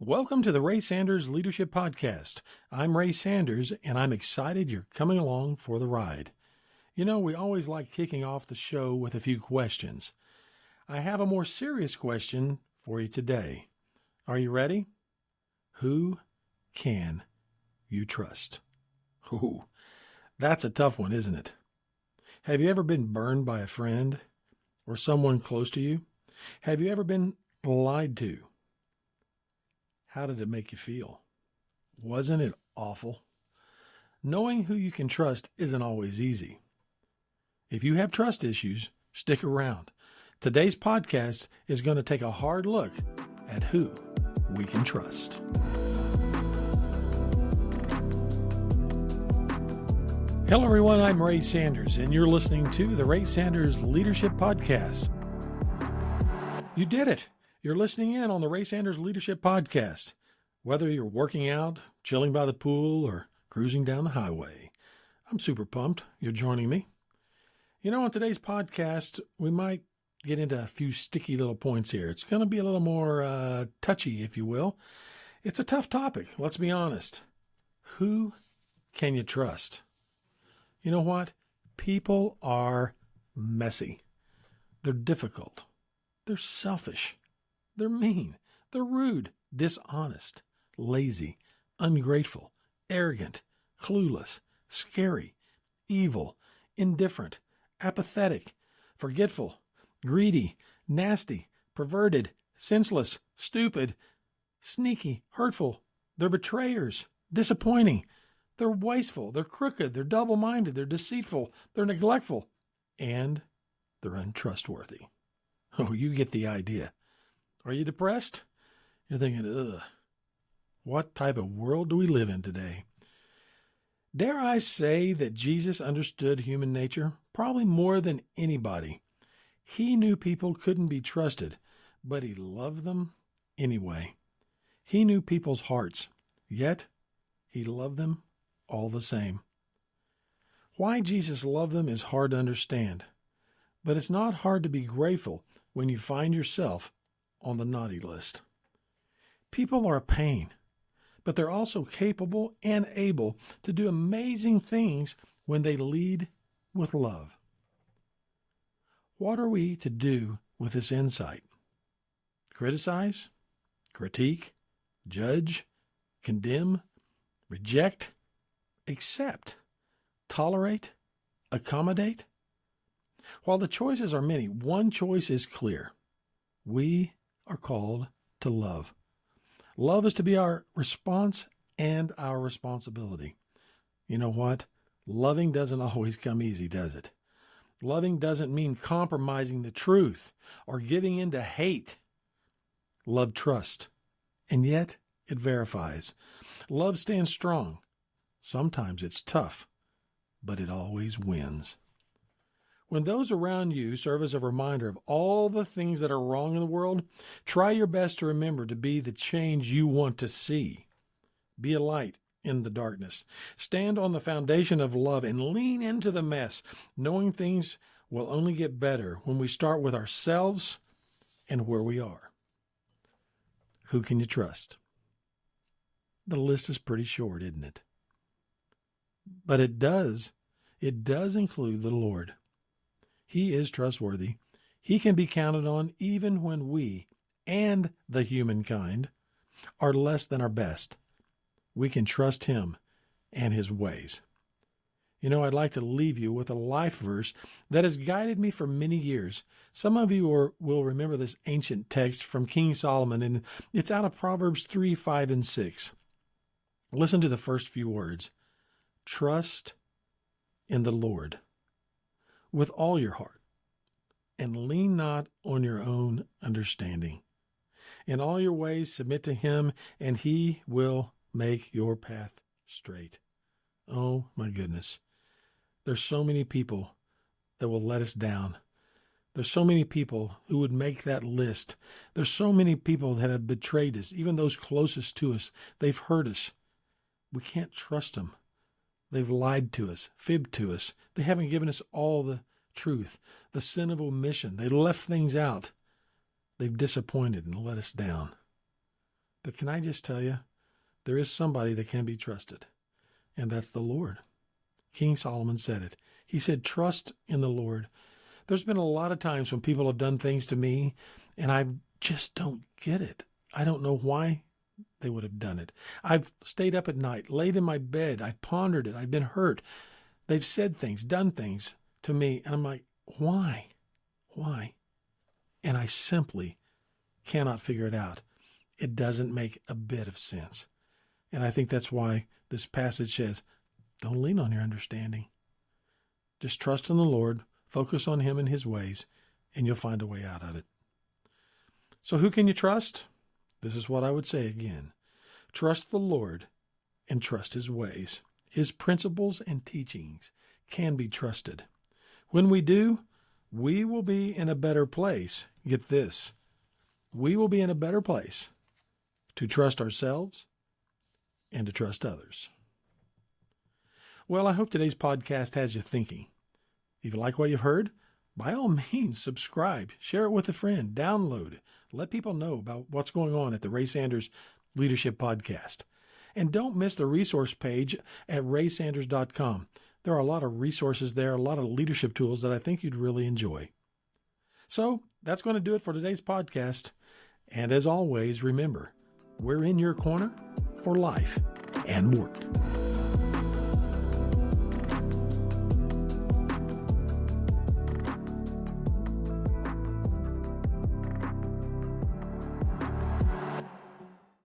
Welcome to the Ray Sanders Leadership Podcast. I'm Ray Sanders, and I'm excited you're coming along for the ride. You know, we always like kicking off the show with a few questions. I have a more serious question for you today. Are you ready? Who can you trust? Ooh, that's a tough one, isn't it? Have you ever been burned by a friend or someone close to you? Have you ever been lied to? How did it make you feel? Wasn't it awful? Knowing who you can trust isn't always easy. If you have trust issues, stick around. Today's podcast is going to take a hard look at who we can trust. Hello, everyone. I'm Ray Sanders, and you're listening to the Ray Sanders Leadership Podcast. You did it. You're listening in on the Ray Sanders Leadership Podcast. Whether you're working out, chilling by the pool, or cruising down the highway, I'm super pumped you're joining me. You know, on today's podcast, we might get into a few sticky little points here. It's going to be a little more touchy, if you will. It's a tough topic, let's be honest. Who can you trust? You know what? People are messy. They're difficult. They're selfish. They're mean, they're rude, dishonest, lazy, ungrateful, arrogant, clueless, scary, evil, indifferent, apathetic, forgetful, greedy, nasty, perverted, senseless, stupid, sneaky, hurtful. They're betrayers, disappointing. They're wasteful, they're crooked, they're double-minded, they're deceitful, they're neglectful, and they're untrustworthy. Oh, you get the idea. Are you depressed? You're thinking, ugh, what type of world do we live in today? Dare I say that Jesus understood human nature probably more than anybody. He knew people couldn't be trusted, but he loved them anyway. He knew people's hearts, yet he loved them all the same. Why Jesus loved them is hard to understand, but it's not hard to be grateful when you find yourself on the naughty list. People are a pain, but they're also capable and able to do amazing things when they lead with love. What are we to do with this insight? Criticize, critique, judge, condemn, reject, accept, tolerate, accommodate? While the choices are many, one choice is clear. We are called to love. Love is to be our response and our responsibility. You know what? Loving doesn't always come easy, does it? Loving doesn't mean compromising the truth or giving in to hate. Love trusts, and yet it verifies. Love stands strong. Sometimes it's tough, but it always wins. When those around you serve as a reminder of all the things that are wrong in the world, try your best to remember to be the change you want to see. Be a light in the darkness. Stand on the foundation of love and lean into the mess, knowing things will only get better when we start with ourselves and where we are. Who can you trust? The list is pretty short, isn't it? But it does include the Lord. He is trustworthy. He can be counted on even when we and the humankind are less than our best. We can trust him and his ways. You know, I'd like to leave you with a life verse that has guided me for many years. Some of you will remember this ancient text from King Solomon, and it's out of Proverbs 3, 5, and 6. Listen to the first few words. Trust in the Lord with all your heart, and lean not on your own understanding. In all your ways submit to him, and he will make your path straight. Oh, my goodness. There's so many people that will let us down. There's so many people who would make that list. There's so many people that have betrayed us, even those closest to us. They've hurt us. We can't trust them. They've lied to us, fibbed to us. They haven't given us all the truth, the sin of omission. They left things out. They've disappointed and let us down. But can I just tell you, there is somebody that can be trusted, and that's the Lord. King Solomon said it. He said, trust in the Lord. There's been a lot of times when people have done things to me, and I just don't get it. I don't know why they would have done it. I've stayed up at night, laid in my bed. I've pondered it. I've been hurt. They've said things, done things to me, and I'm like, why? Why? And I simply cannot figure it out. It doesn't make a bit of sense. And I think that's why this passage says, don't lean on your understanding. Just trust in the Lord, focus on Him and His ways, and you'll find a way out of it. So who can you trust? This is what I would say again. Trust the Lord and trust His ways. His principles and teachings can be trusted. When we do, we will be in a better place. Get this. We will be in a better place to trust ourselves and to trust others. Well, I hope today's podcast has you thinking. If you like what you've heard, by all means, subscribe, share it with a friend, download it, let people know about what's going on at the Ray Sanders Leadership Podcast. And don't miss the resource page at raysanders.com. There are a lot of resources there, a lot of leadership tools that I think you'd really enjoy. So that's going to do it for today's podcast. And as always, remember, we're in your corner for life and work.